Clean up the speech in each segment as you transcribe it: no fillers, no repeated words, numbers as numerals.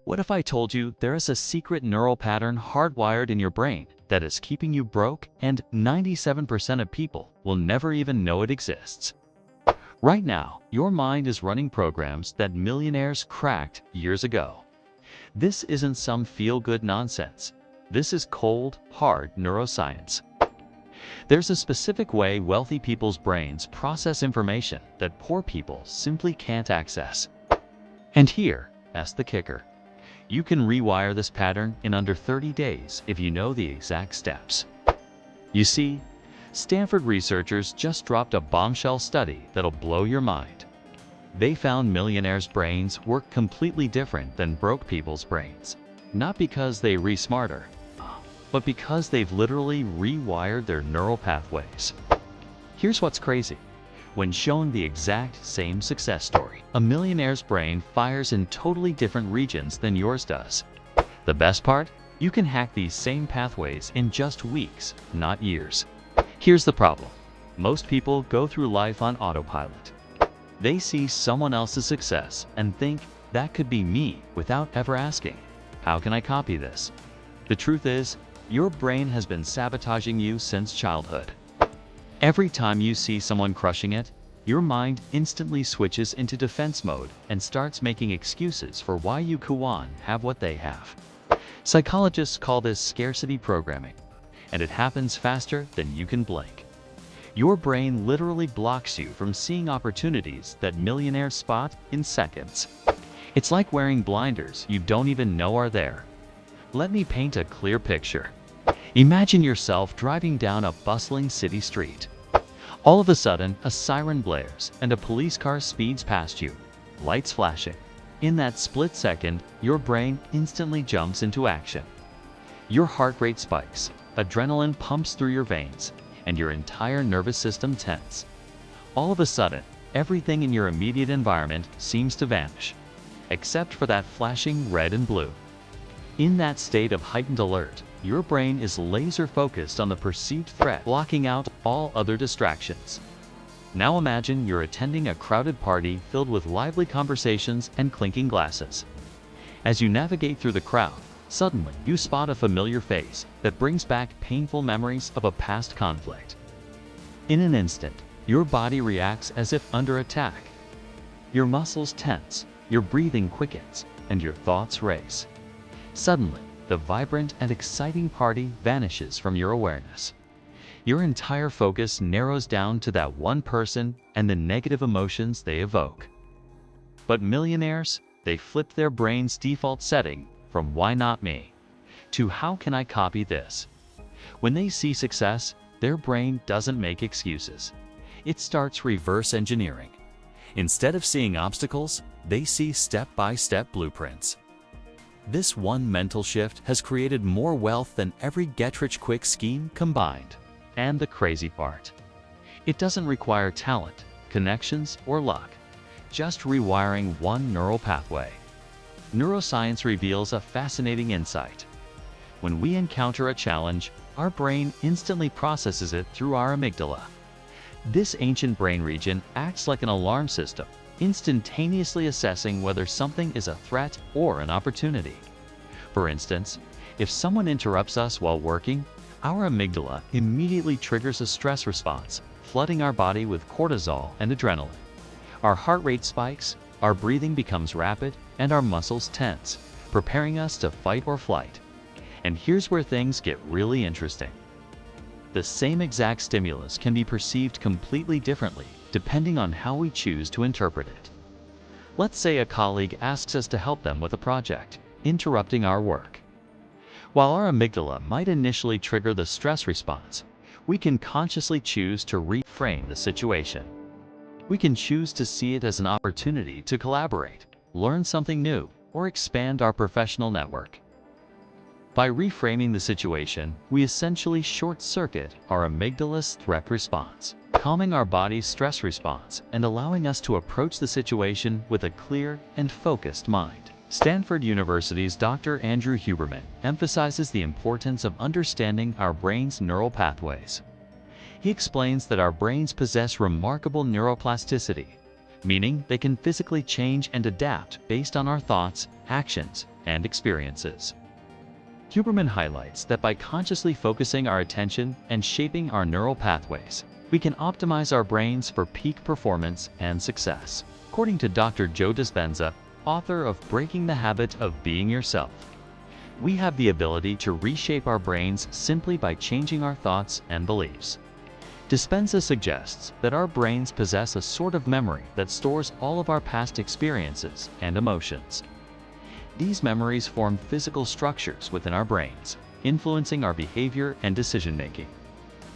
What if I told you there is a secret neural pattern hardwired in your brain that is keeping you broke, and 97% of people will never even know it exists? Right now, your mind is running programs that millionaires cracked years ago. This isn't some feel-good nonsense. This is cold, hard neuroscience. There's a specific way wealthy people's brains process information that poor people simply can't access. And here's the kicker. You can rewire this pattern in under 30 days if you know the exact steps. You see, Stanford researchers just dropped a bombshell study that'll blow your mind. They found millionaires' brains work completely different than broke people's brains. Not because they re-smarter, but because they've literally rewired their neural pathways. Here's what's crazy. When shown the exact same success story, a millionaire's brain fires in totally different regions than yours does. The best part? You can hack these same pathways in just weeks, not years. Here's the problem. Most people go through life on autopilot. They see someone else's success and think, that could be me, without ever asking, how can I copy this? The truth is, your brain has been sabotaging you since childhood. Every time you see someone crushing it, your mind instantly switches into defense mode and starts making excuses for why you can't have what they have. Psychologists call this scarcity programming, and it happens faster than you can blink. Your brain literally blocks you from seeing opportunities that millionaires spot in seconds. It's like wearing blinders you don't even know are there. Let me paint a clear picture. Imagine yourself driving down a bustling city street. All of a sudden, a siren blares and a police car speeds past you, lights flashing. In that split second, your brain instantly jumps into action. Your heart rate spikes, adrenaline pumps through your veins, and your entire nervous system tenses. All of a sudden, everything in your immediate environment seems to vanish, except for that flashing red and blue. In that state of heightened alert, your brain is laser focused on the perceived threat, blocking out all other distractions. Now imagine you're attending a crowded party filled with lively conversations and clinking glasses. As you navigate through the crowd, suddenly you spot a familiar face that brings back painful memories of a past conflict. In an instant, your body reacts as if under attack. Your muscles tense, your breathing quickens, and your thoughts race. Suddenly, the vibrant and exciting party vanishes from your awareness. Your entire focus narrows down to that one person and the negative emotions they evoke. But millionaires, they flip their brain's default setting from "why not me" to "how can I copy this?" When they see success, their brain doesn't make excuses. It starts reverse engineering. Instead of seeing obstacles, they see step-by-step blueprints. This one mental shift has created more wealth than every get-rich-quick scheme combined. And the crazy part, it doesn't require talent, connections, or luck, just rewiring one neural pathway. Neuroscience reveals a fascinating insight. When we encounter a challenge, our brain instantly processes it through our amygdala. This ancient brain region acts like an alarm system, instantaneously assessing whether something is a threat or an opportunity. For instance, if someone interrupts us while working, our amygdala immediately triggers a stress response, flooding our body with cortisol and adrenaline. Our heart rate spikes, our breathing becomes rapid, and our muscles tense, preparing us to fight or flight. And here's where things get really interesting. The same exact stimulus can be perceived completely differently depending on how we choose to interpret it. Let's say a colleague asks us to help them with a project, interrupting our work. While our amygdala might initially trigger the stress response, we can consciously choose to reframe the situation. We can choose to see it as an opportunity to collaborate, learn something new, or expand our professional network. By reframing the situation, we essentially short-circuit our amygdala's threat response, calming our body's stress response and allowing us to approach the situation with a clear and focused mind. Stanford University's Dr. Andrew Huberman emphasizes the importance of understanding our brain's neural pathways. He explains that our brains possess remarkable neuroplasticity, meaning they can physically change and adapt based on our thoughts actions, and experiences. Huberman highlights that by consciously focusing our attention and shaping our neural pathways, we can optimize our brains for peak performance and success. According to Dr. Joe Dispenza, author of Breaking the Habit of Being Yourself, we have the ability to reshape our brains simply by changing our thoughts and beliefs. Dispenza suggests that our brains possess a sort of memory that stores all of our past experiences and emotions. These memories form physical structures within our brains, influencing our behavior and decision-making.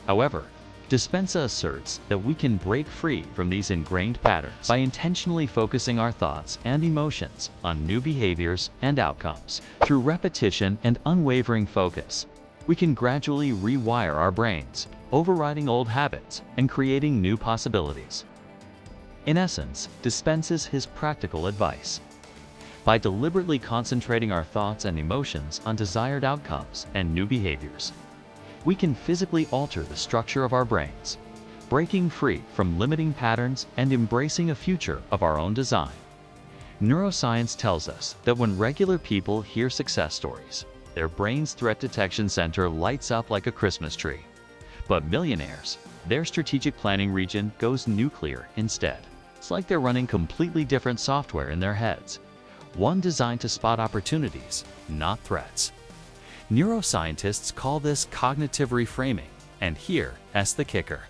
However, Dispenza asserts that we can break free from these ingrained patterns by intentionally focusing our thoughts and emotions on new behaviors and outcomes. Through repetition and unwavering focus, we can gradually rewire our brains, overriding old habits and creating new possibilities. In essence, Dispenza's his practical advice. By deliberately concentrating our thoughts and emotions on desired outcomes and new behaviors, we can physically alter the structure of our brains, breaking free from limiting patterns and embracing a future of our own design. Neuroscience tells us that when regular people hear success stories, their brain's threat detection center lights up like a Christmas tree. But millionaires, their strategic planning region goes nuclear instead. It's like they're running completely different software in their heads, one designed to spot opportunities, not threats. Neuroscientists call this cognitive reframing, and here's the kicker.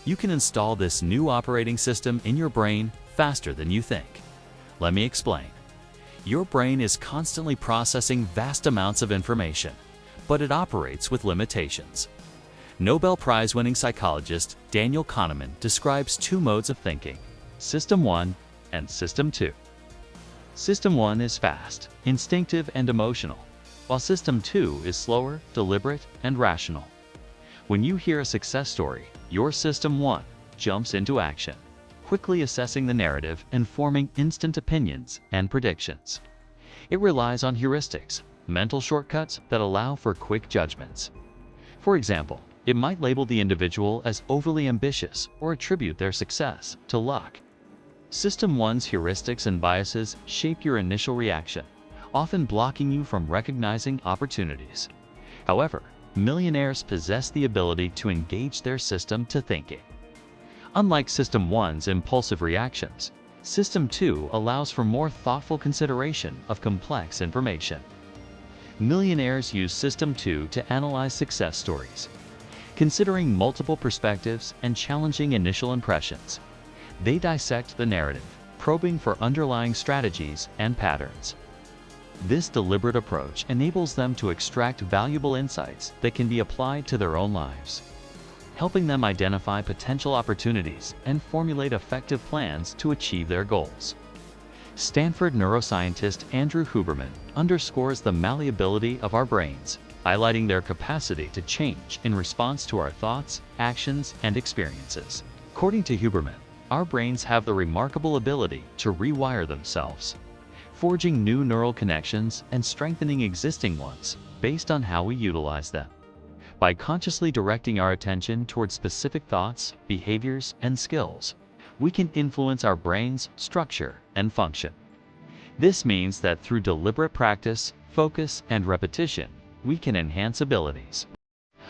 You can install this new operating system in your brain faster than you think. Let me explain. Your brain is constantly processing vast amounts of information, but it operates with limitations. Nobel Prize-winning psychologist Daniel Kahneman describes two modes of thinking, System 1 and System 2. System 1 is fast, instinctive, and emotional, while System 2 is slower, deliberate, and rational. When you hear a success story, your System 1 jumps into action, quickly assessing the narrative and forming instant opinions and predictions. It relies on heuristics, mental shortcuts that allow for quick judgments. For example, it might label the individual as overly ambitious or attribute their success to luck. System 1's heuristics and biases shape your initial reaction, often blocking you from recognizing opportunities. However, millionaires possess the ability to engage their system to thinking. Unlike System 1's impulsive reactions, System 2 allows for more thoughtful consideration of complex information. Millionaires use System 2 to analyze success stories, considering multiple perspectives and challenging initial impressions. They dissect the narrative, probing for underlying strategies and patterns. This deliberate approach enables them to extract valuable insights that can be applied to their own lives, helping them identify potential opportunities and formulate effective plans to achieve their goals. Stanford neuroscientist Andrew Huberman underscores the malleability of our brains, highlighting their capacity to change in response to our thoughts, actions, and experiences. According to Huberman, our brains have the remarkable ability to rewire themselves, forging new neural connections and strengthening existing ones based on how we utilize them. By consciously directing our attention towards specific thoughts, behaviors, and skills, we can influence our brain's structure and function. This means that through deliberate practice, focus, and repetition, we can enhance abilities,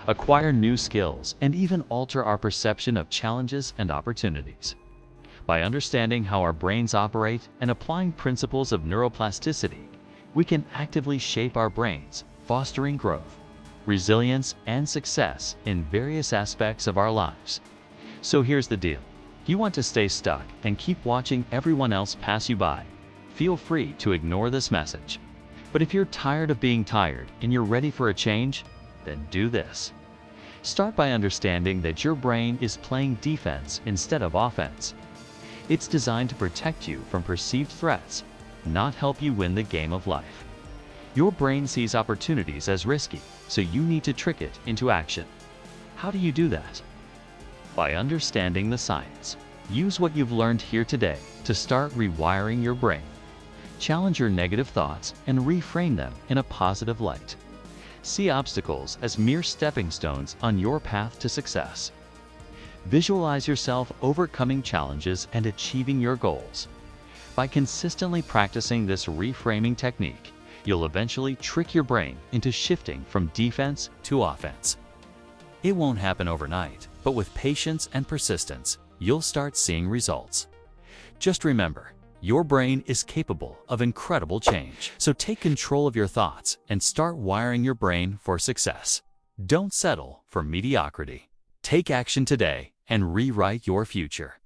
acquire new skills, and even alter our perception of challenges and opportunities. By understanding how our brains operate and applying principles of neuroplasticity, we can actively shape our brains, fostering growth, resilience, and success in various aspects of our lives. So here's the deal. You want to stay stuck and keep watching everyone else pass you by? Feel free to ignore this message. But if you're tired of being tired and you're ready for a change, then do this. Start by understanding that your brain is playing defense instead of offense. It's designed to protect you from perceived threats, not help you win the game of life. Your brain sees opportunities as risky, so you need to trick it into action. How do you do that? By understanding the science. Use what you've learned here today to start rewiring your brain. Challenge your negative thoughts and reframe them in a positive light. See obstacles as mere stepping stones on your path to success. Visualize yourself overcoming challenges and achieving your goals. By consistently practicing this reframing technique, you'll eventually trick your brain into shifting from defense to offense. It won't happen overnight, but with patience and persistence, you'll start seeing results. Just remember, your brain is capable of incredible change. So take control of your thoughts and start wiring your brain for success. Don't settle for mediocrity. Take action today and rewrite your future.